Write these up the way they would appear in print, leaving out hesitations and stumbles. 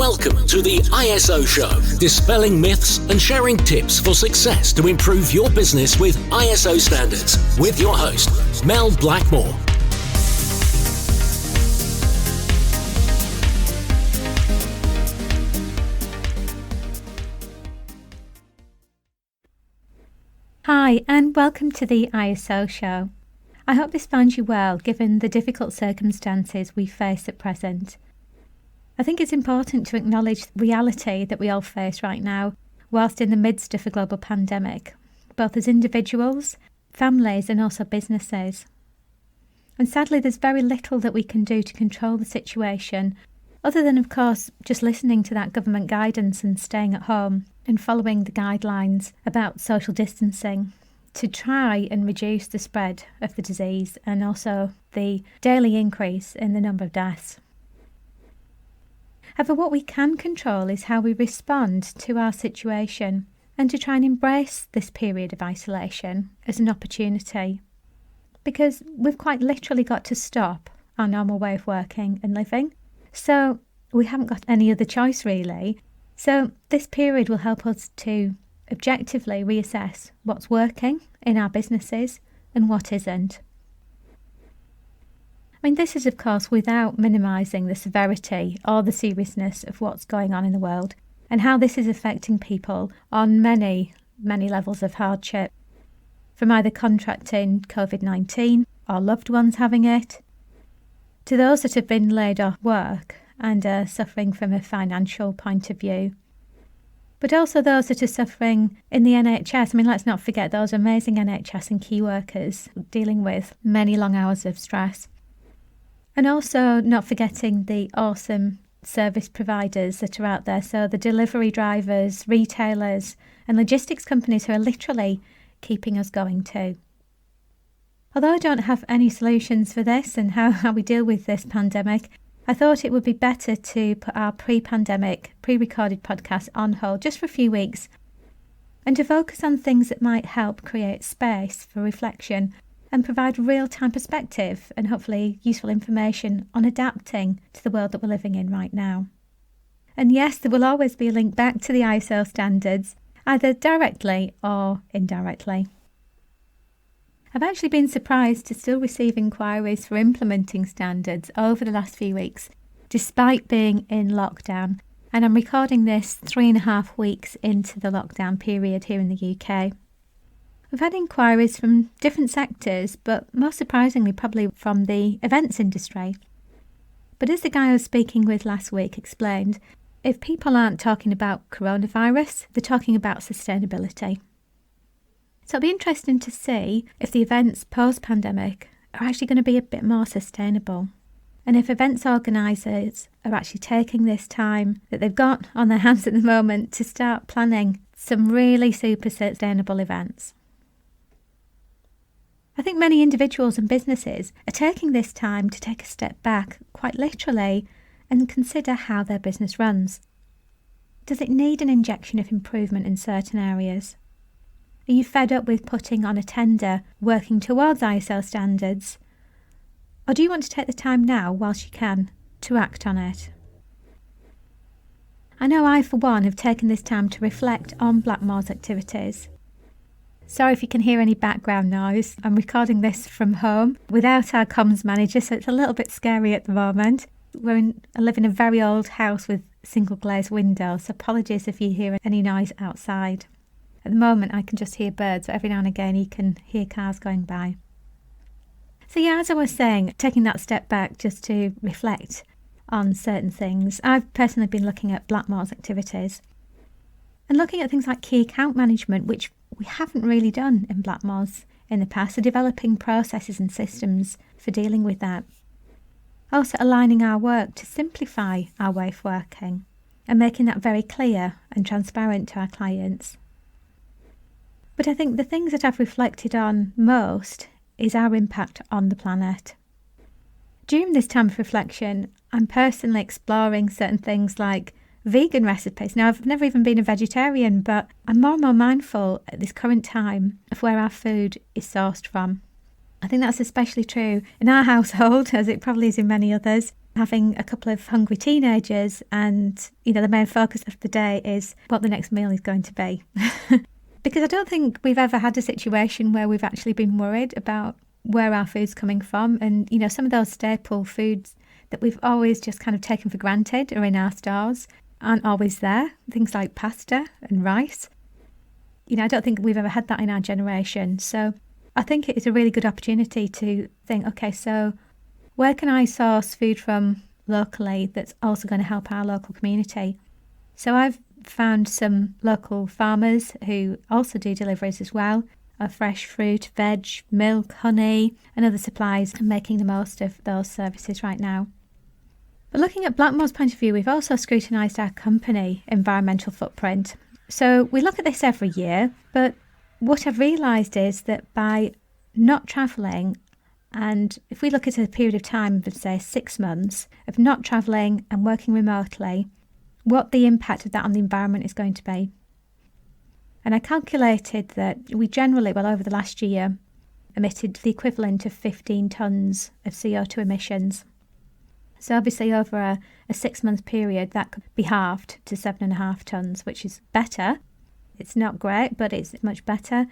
Welcome to the ISO Show, dispelling myths and sharing tips for success to improve your business with ISO standards, with your host, Mel Blackmore. Hi, and welcome to the ISO Show. I hope this finds you well, given the difficult circumstances we face at present. I think it's important to acknowledge the reality that we all face right now, whilst in the midst of a global pandemic, both as individuals, families, and also businesses. And sadly, there's very little that we can do to control the situation, other than, of course, just listening to that government guidance and staying at home and following the guidelines about social distancing to try and reduce the spread of the disease and also the daily increase in the number of deaths. However, what we can control is how we respond to our situation and to try and embrace this period of isolation as an opportunity. Because we've quite literally got to stop our normal way of working and living. So we haven't got any other choice really. So this period will help us to objectively reassess what's working in our businesses and what isn't. I mean, this is of course without minimising the severity or the seriousness of what's going on in the world and how this is affecting people on many levels of hardship, from either contracting COVID-19 or loved ones having it, to those that have been laid off work and are suffering from a financial point of view. But also those that are suffering in the NHS. I mean, let's not forget those amazing NHS and key workers dealing with many long hours of stress. And also not forgetting the awesome service providers that are out there. So the delivery drivers, retailers and logistics companies who are literally keeping us going too. Although I don't have any solutions for this and how we deal with this pandemic, I thought it would be better to put our pre-pandemic, pre-recorded podcast on hold just for a few weeks and to focus on things that might help create space for reflection and provide real-time perspective and hopefully useful information on adapting to the world that we're living in right now. And yes, there will always be a link back to the ISO standards, either directly or indirectly. I've actually been surprised to still receive inquiries for implementing standards over the last few weeks, despite being in lockdown. And I'm recording this 3.5 weeks into the lockdown period here in the UK. We've had inquiries from different sectors, but most surprisingly probably from the events industry. But as the guy I was speaking with last week explained, if people aren't talking about coronavirus, they're talking about sustainability. So it'll be interesting to see if the events post-pandemic are actually going to be a bit more sustainable. And if events organisers are actually taking this time that they've got on their hands at the moment to start planning some really super sustainable events. I think many individuals and businesses are taking this time to take a step back, quite literally, and consider how their business runs. Does it need an injection of improvement in certain areas? Are you fed up with putting on a tender, working towards ISO standards? Or do you want to take the time now, whilst you can, to act on it? I know I, for one, have taken this time to reflect on Blackmore's activities. Sorry if you can hear any background noise. I'm recording this from home without our comms manager, so it's a little bit scary at the moment. I live in a very old house with single glazed windows, so apologies if you hear any noise outside. At the moment, I can just hear birds, but every now and again you can hear cars going by. So yeah, as I was saying, taking that step back just to reflect on certain things, I've personally been looking at Blackmore's activities and looking at things like key account management, which we haven't really done in Blackmore's in the past, so developing processes and systems for dealing with that. Also aligning our work to simplify our way of working and making that very clear and transparent to our clients. But I think the things that I've reflected on most is our impact on the planet. During this time of reflection, I'm personally exploring certain things like vegan recipes. Now, I've never even been a vegetarian, but I'm more and more mindful at this current time of where our food is sourced from. I think that's especially true in our household, as it probably is in many others. having a couple of hungry teenagers and, the main focus of the day is what the next meal is going to be. Because I don't think we've ever had a situation where we've actually been worried about where our food's coming from. And, some of those staple foods that we've always just kind of taken for granted are in our stores aren't always there. Things like pasta and rice. I don't think we've ever had that in our generation. So I think it is a really good opportunity to think, okay, so where can I source food from locally that's also going to help our local community? So I've found some local farmers who also do deliveries as well of fresh fruit, veg, milk, honey and other supplies, and making the most of those services right now. But looking at Blackmore's point of view, we've also scrutinised our company environmental footprint. So we look at this every year, but what I've realised is that by not travelling, and if we look at a period of time of, say, 6 months of not travelling and working remotely, what the impact of that on the environment is going to be. And I calculated that we generally, over the last year, emitted the equivalent of 15 tonnes of CO2 emissions. So obviously over a 6-month period, that could be halved to 7.5 tonnes, which is better. It's not great, but it's much better.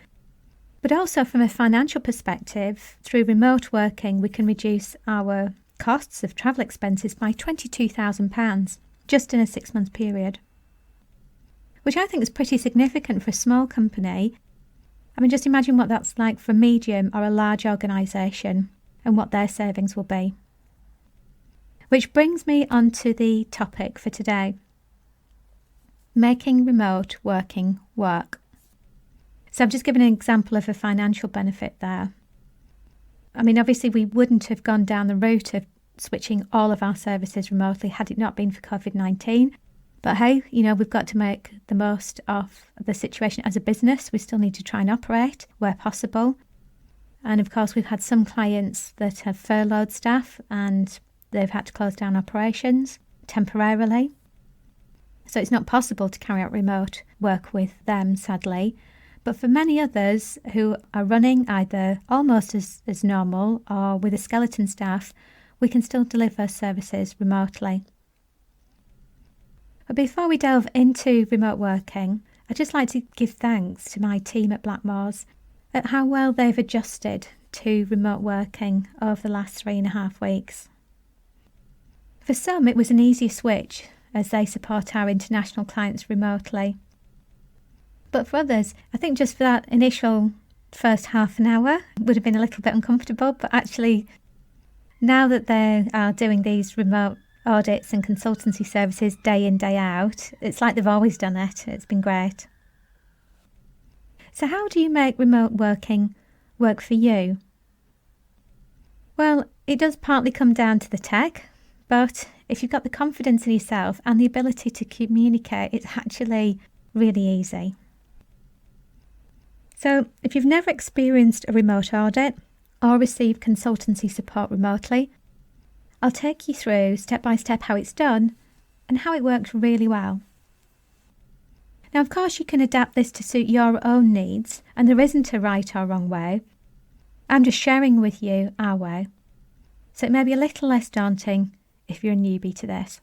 But also from a financial perspective, through remote working, we can reduce our costs of travel expenses by £22,000 just in a 6-month period, which I think is pretty significant for a small company. I mean, just imagine what that's like for a medium or a large organisation and what their savings will be. Which brings me on to the topic for today, making remote working work. So I've just given an example of a financial benefit there. I mean, obviously we wouldn't have gone down the route of switching all of our services remotely had it not been for COVID-19. But hey, we've got to make the most of the situation as a business. We still need to try and operate where possible. And of course, we've had some clients that have furloughed staff and they've had to close down operations temporarily. So it's not possible to carry out remote work with them, sadly. But for many others who are running either almost as normal or with a skeleton staff, we can still deliver services remotely. But before we delve into remote working, I'd just like to give thanks to my team at Blackmore's at how well they've adjusted to remote working over the last 3.5 weeks. For some, it was an easier switch as they support our international clients remotely. But for others, I think just for that initial first half an hour would have been a little bit uncomfortable. But actually, now that they are doing these remote audits and consultancy services day in, day out, it's like they've always done it. It's been great. So how do you make remote working work for you? Well, it does partly come down to the tech, but if you've got the confidence in yourself and the ability to communicate, it's actually really easy. So if you've never experienced a remote audit or received consultancy support remotely, I'll take you through step by step how it's done and how it works really well. Now, of course, you can adapt this to suit your own needs, and there isn't a right or wrong way. I'm just sharing with you our way. So it may be a little less daunting if you're a newbie to this.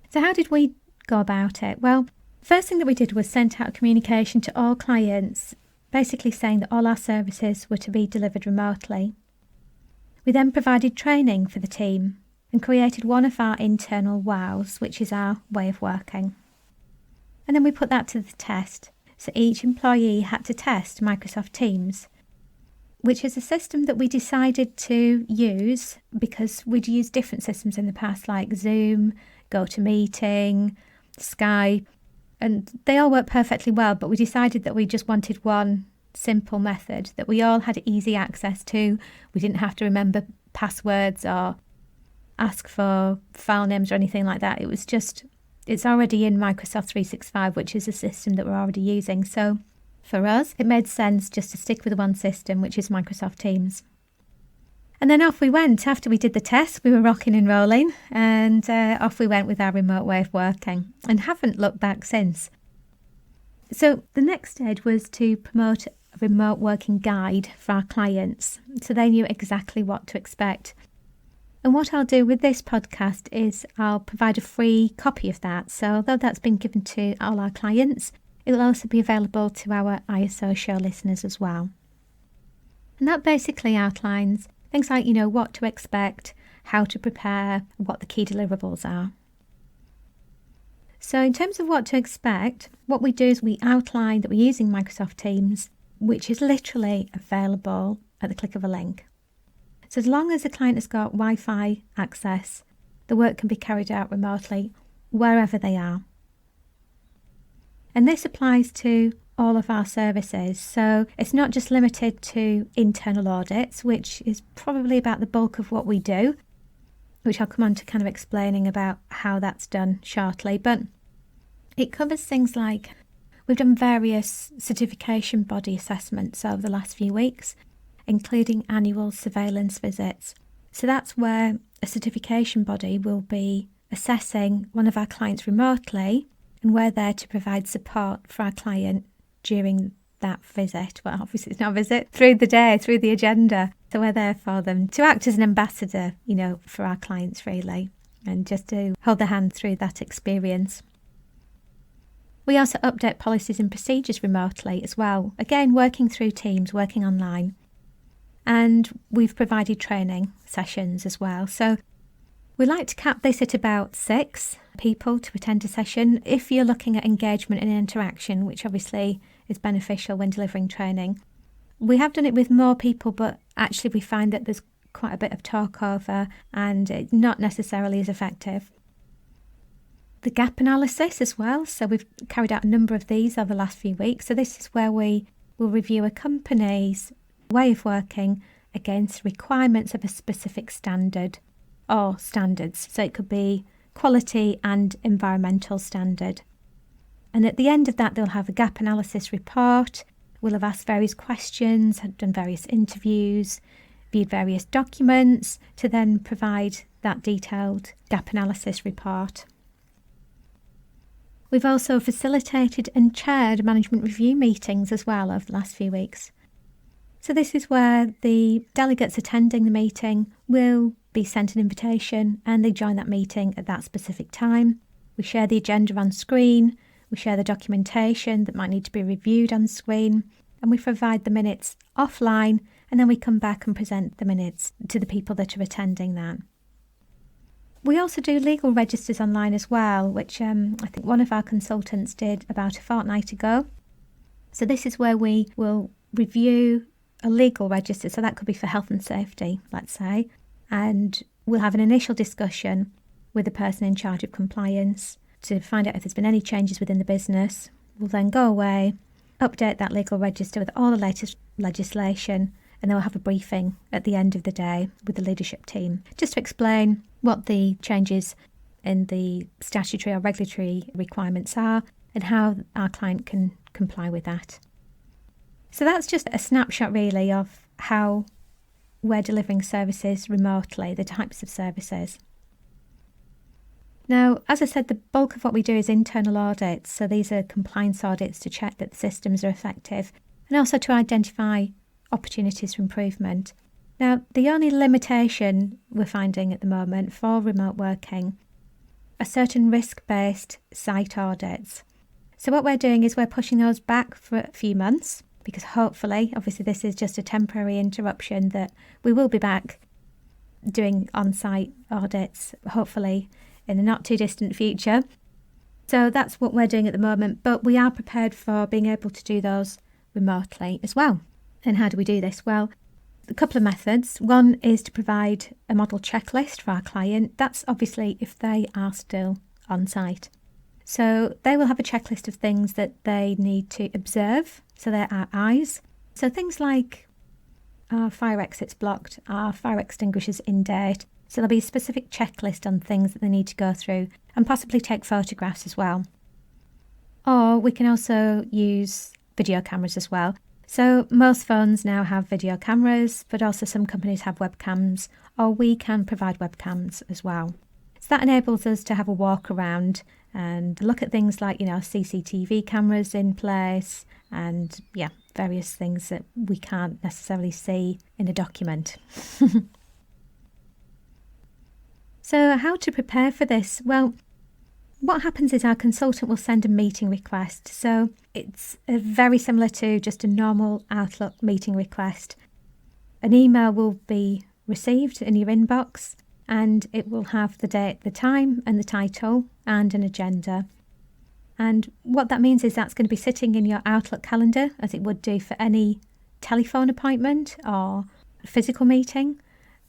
So how did we go about it? Well, first thing that we did was sent out communication to all clients, basically saying that all our services were to be delivered remotely. We then provided training for the team and created one of our internal wows, which is our way of working. And then we put that to the test. So each employee had to test Microsoft Teams, which is a system that we decided to use because we'd used different systems in the past like Zoom, GoToMeeting, Skype, and they all work perfectly well, but we decided that we just wanted one simple method that we all had easy access to. We didn't have to remember passwords or ask for file names or anything like that. It was just, it's already in Microsoft 365, which is a system that we're already using. So for us, it made sense just to stick with one system, which is Microsoft Teams. And then off we went. After we did the test, we were rocking and rolling, and off we went with our remote way of working and haven't looked back since. So the next stage was to promote a remote working guide for our clients so they knew exactly what to expect. And what I'll do with this podcast is I'll provide a free copy of that. So although that's been given to all our clients, it will also be available to our ISO show listeners as well. And that basically outlines things like, what to expect, how to prepare, what the key deliverables are. So in terms of what to expect, what we do is we outline that we're using Microsoft Teams, which is literally available at the click of a link. So as long as the client has got Wi-Fi access, the work can be carried out remotely wherever they are. And this applies to all of our services. So it's not just limited to internal audits, which is probably about the bulk of what we do, which I'll come on to kind of explaining about how that's done shortly. But it covers things like we've done various certification body assessments over the last few weeks, including annual surveillance visits. So that's where a certification body will be assessing one of our clients remotely, and we're there to provide support for our client during that visit. Well, obviously it's not a visit, through the day, through the agenda. So we're there for them to act as an ambassador, for our clients really, and just to hold their hand through that experience. We also update policies and procedures remotely as well, again working through Teams, working online. And we've provided training sessions as well. So we like to cap this at about 6 people to attend a session if you're looking at engagement and interaction, which obviously is beneficial when delivering training. We have done it with more people, but actually we find that there's quite a bit of talk over and it's not necessarily as effective. The gap analysis as well. So we've carried out a number of these over the last few weeks. So this is where we will review a company's way of working against requirements of a specific standard or standards. So it could be quality and environmental standard. And at the end of that, they'll have a gap analysis report. We'll have asked various questions, have done various interviews, viewed various documents to then provide that detailed gap analysis report. We've also facilitated and chaired management review meetings as well over the last few weeks. So this is where the delegates attending the meeting will be sent an invitation and they join that meeting at that specific time. We share the agenda on screen, we share the documentation that might need to be reviewed on screen, and we provide the minutes offline, and then we come back and present the minutes to the people that are attending that. We also do legal registers online as well, which I think one of our consultants did about a fortnight ago. So this is where we will review a legal register, so that could be for health and safety, let's say, and we'll have an initial discussion with the person in charge of compliance to find out if there's been any changes within the business. We'll then go away, update that legal register with all the latest legislation, and then we'll have a briefing at the end of the day with the leadership team just to explain what the changes in the statutory or regulatory requirements are and how our client can comply with that. So that's just a snapshot really of how we're delivering services remotely, the types of services. Now, as I said, the bulk of what we do is internal audits. So these are compliance audits to check that the systems are effective and also to identify opportunities for improvement. Now, the only limitation we're finding at the moment for remote working are certain risk-based site audits. So what we're doing is we're pushing those back for a few months because hopefully, obviously this is just a temporary interruption, that we will be back doing on-site audits, hopefully in the not too distant future. So that's what we're doing at the moment, but we are prepared for being able to do those remotely as well. And how do we do this? Well, a couple of methods. One is to provide a model checklist for our client. That's obviously if they are still on site. So they will have a checklist of things that they need to observe. So they're our eyes. So things like are fire exits blocked? Are fire extinguishers in date? So there'll be a specific checklist on things that they need to go through and possibly take photographs as well. Or we can also use video cameras as well. So most phones now have video cameras, but also some companies have webcams, or we can provide webcams as well. So that enables us to have a walk around and look at things like, CCTV cameras in place and, various things that we can't necessarily see in a document. So how to prepare for this? Well, what happens is our consultant will send a meeting request. So it's very similar to just a normal Outlook meeting request. An email will be received in your inbox, and it will have the date, the time and the title and an agenda. And what that means is that's going to be sitting in your Outlook calendar as it would do for any telephone appointment or a physical meeting.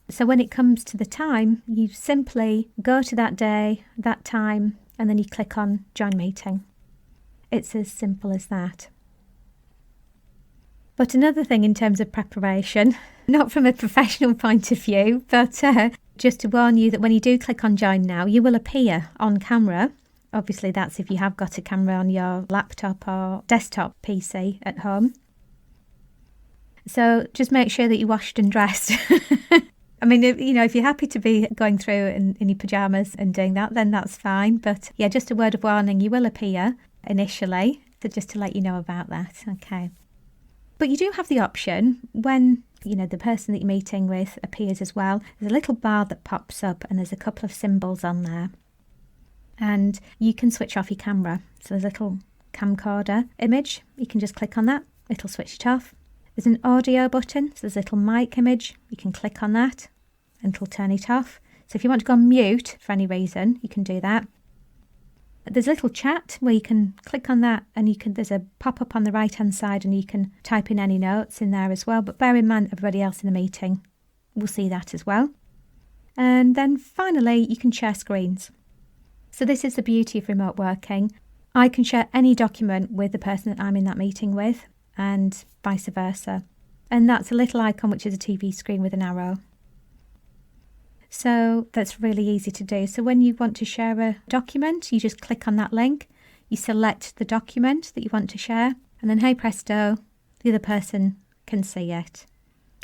So when it comes to the time, you simply go to that day, that time, and then you click on Join Meeting. It's as simple as that. But another thing in terms of preparation, not from a professional point of view, but just to warn you that when you do click on Join Now, you will appear on camera. Obviously, that's if you have got a camera on your laptop or desktop PC at home. So just make sure that you're washed and dressed. I mean, if you're happy to be going through in your pyjamas and doing that, then that's fine. But yeah, just a word of warning, you will appear initially. So just to let you know about that. Okay. But you do have the option when, the person that you're meeting with appears as well. There's a little bar that pops up and there's a couple of symbols on there. And you can switch off your camera. So there's a little camcorder image. You can just click on that. It'll switch it off. There's an audio button, so there's a little mic image. You can click on that and it'll turn it off. So if you want to go on mute for any reason, you can do that. There's a little chat where you can click on that and there's a pop-up on the right-hand side and you can type in any notes in there as well. But bear in mind, everybody else in the meeting will see that as well. And then finally, you can share screens. So this is the beauty of remote working. I can share any document with the person that I'm in that meeting with, and vice versa. And that's a little icon which is a TV screen with an arrow. So that's really easy to do. So when you want to share a document, you just click on that link, you select the document that you want to share, and then hey presto, the other person can see it.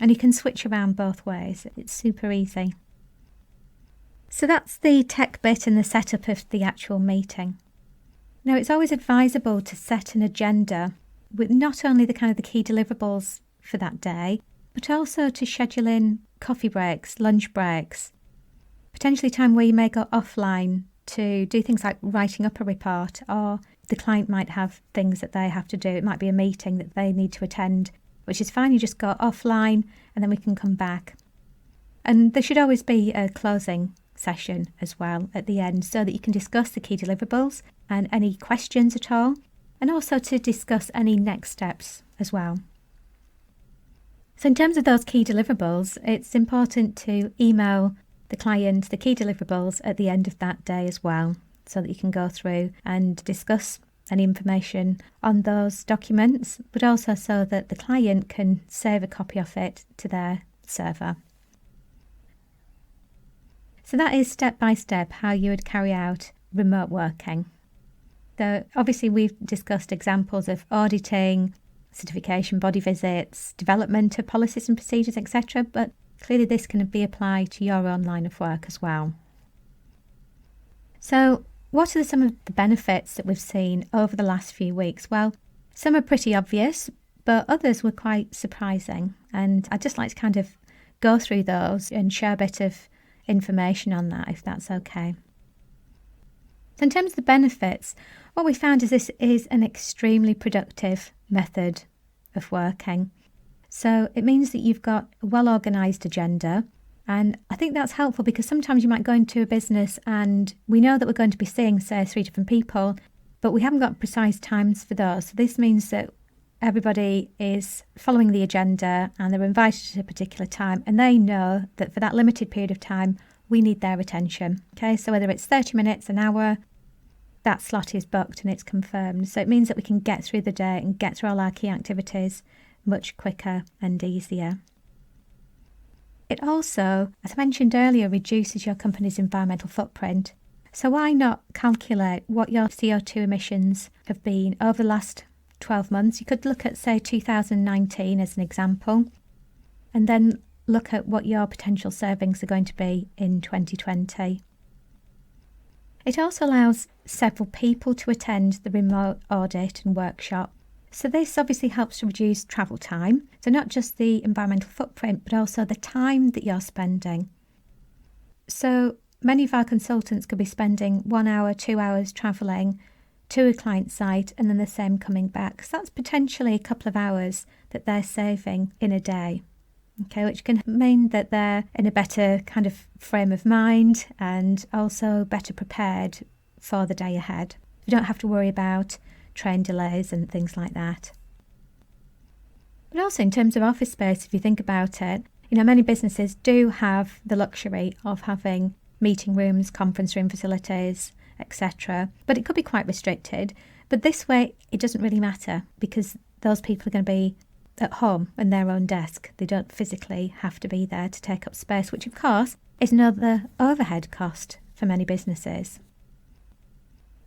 And you can switch around both ways. It's super easy. So that's the tech bit and the setup of the actual meeting. Now, it's always advisable to set an agenda with not only the key deliverables for that day, but also to schedule in coffee breaks, lunch breaks, potentially time where you may go offline to do things like writing up a report, or the client might have things that they have to do. It might be a meeting that they need to attend, which is fine. You just go offline and then we can come back. And there should always be a closing session as well at the end so that you can discuss the key deliverables and any questions at all, and also to discuss any next steps as well. So in terms of those key deliverables, it's important to email the client the key deliverables at the end of that day as well, so that you can go through and discuss any information on those documents, but also so that the client can save a copy of it to their server. So that is step by step how you would carry out remote working. So obviously we've discussed examples of auditing, certification, body visits, development of policies and procedures, etc. But clearly this can be applied to your own line of work as well. So what are some of the benefits that we've seen over the last few weeks? Well, some are pretty obvious, but others were quite surprising. And I'd just like to go through those and share a bit of information on that, if that's okay. So in terms of the benefits, what we found is this is an extremely productive method of working. So it means that you've got a well-organised agenda, and I think that's helpful because sometimes you might go into a business and we know that we're going to be seeing, say, 3 different people, but we haven't got precise times for those. So this means that everybody is following the agenda and they're invited at a particular time, and they know that for that limited period of time, we need their attention. Okay, so whether it's 30 minutes, an hour, that slot is booked and it's confirmed. So it means that we can get through the day and get through all our key activities much quicker and easier. It also, as I mentioned earlier, reduces your company's environmental footprint. So why not calculate what your CO2 emissions have been over the last 12 months? You could look at, say, 2019 as an example, and then look at what your potential savings are going to be in 2020. It also allows several people to attend the remote audit and workshop. So this obviously helps to reduce travel time. So not just the environmental footprint, but also the time that you're spending. So many of our consultants could be spending 1 hour, 2 hours travelling to a client site and then the same coming back. So that's potentially a couple of hours that they're saving in a day. Okay, which can mean that they're in a better kind of frame of mind and also better prepared for the day ahead. You don't have to worry about train delays and things like that. But also in terms of office space, if you think about it, many businesses do have the luxury of having meeting rooms, conference room facilities, etc. But it could be quite restricted. But this way, it doesn't really matter because those people are going to be at home in their own desk. They don't physically have to be there to take up space, which of course is another overhead cost for many businesses.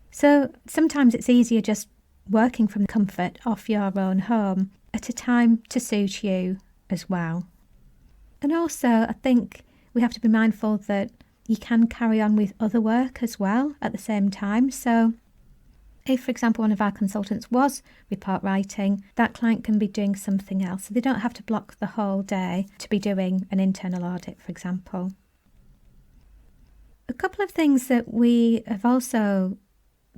So sometimes it's easier just working from the comfort of your own home at a time to suit you as well. And also, I think we have to be mindful that you can carry on with other work as well at the same time. So if, for example, one of our consultants was report writing, that client can be doing something else. So they don't have to block the whole day to be doing an internal audit, for example. A couple of things that we have also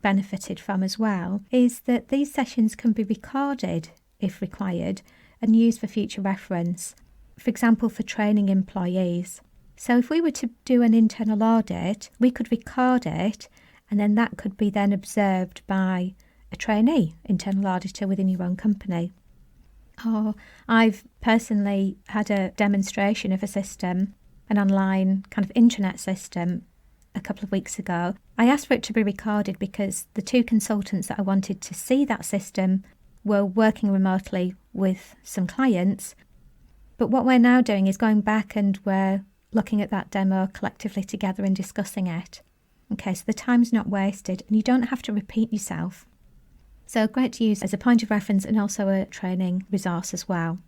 benefited from as well is that these sessions can be recorded if required and used for future reference, for example, for training employees. So if we were to do an internal audit, we could record it and then that could be then observed by a trainee internal auditor within your own company. Or I've personally had a demonstration of a system, an online kind of intranet system, a couple of weeks ago. I asked for it to be recorded because the two consultants that I wanted to see that system were working remotely with some clients. But what we're now doing is going back and we're looking at that demo collectively together and discussing it. Okay, so the time's not wasted and you don't have to repeat yourself. So great to use as a point of reference and also a training resource as well.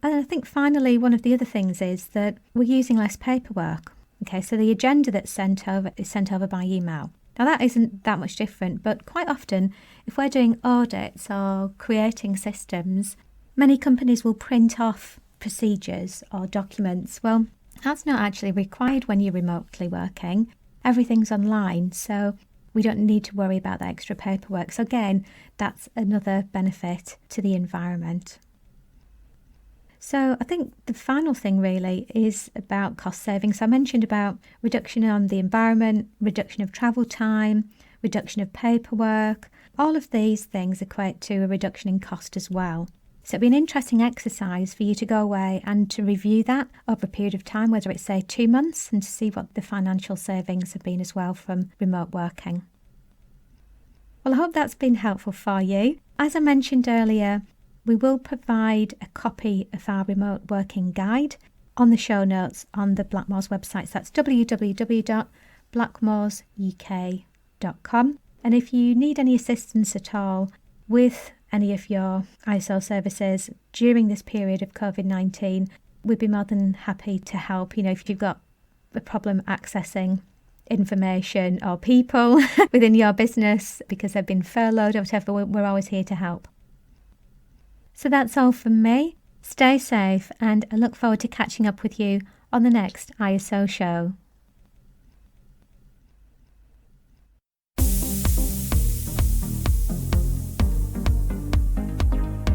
And I think finally one of the other things is that we're using less paperwork. Okay, so the agenda that's sent over is sent over by email. Now that isn't that much different, but quite often if we're doing audits or creating systems, many companies will print off procedures or documents. Well, that's not actually required when you're remotely working. Everything's online, so we don't need to worry about that extra paperwork. So again, that's another benefit to the environment. So I think the final thing really is about cost savings. I mentioned about reduction on the environment, reduction of travel time, reduction of paperwork. All of these things equate to a reduction in cost as well. So it'd be an interesting exercise for you to go away and to review that over a period of time, whether it's, say, 2 months, and to see what the financial savings have been as well from remote working. Well, I hope that's been helpful for you. As I mentioned earlier, we will provide a copy of our remote working guide on the show notes on the Blackmores website. So that's www.blackmoresuk.com. And if you need any assistance at all with any of your ISO services during this period of COVID-19, we'd be more than happy to help. If you've got a problem accessing information or people within your business because they've been furloughed or whatever, we're always here to help. So that's all from me. Stay safe, and I look forward to catching up with you on the next ISO show.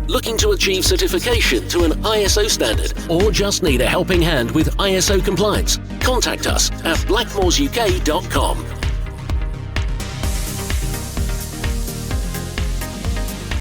Looking to achieve certification to an ISO standard or just need a helping hand with ISO compliance? Contact us at blackmoresuk.com.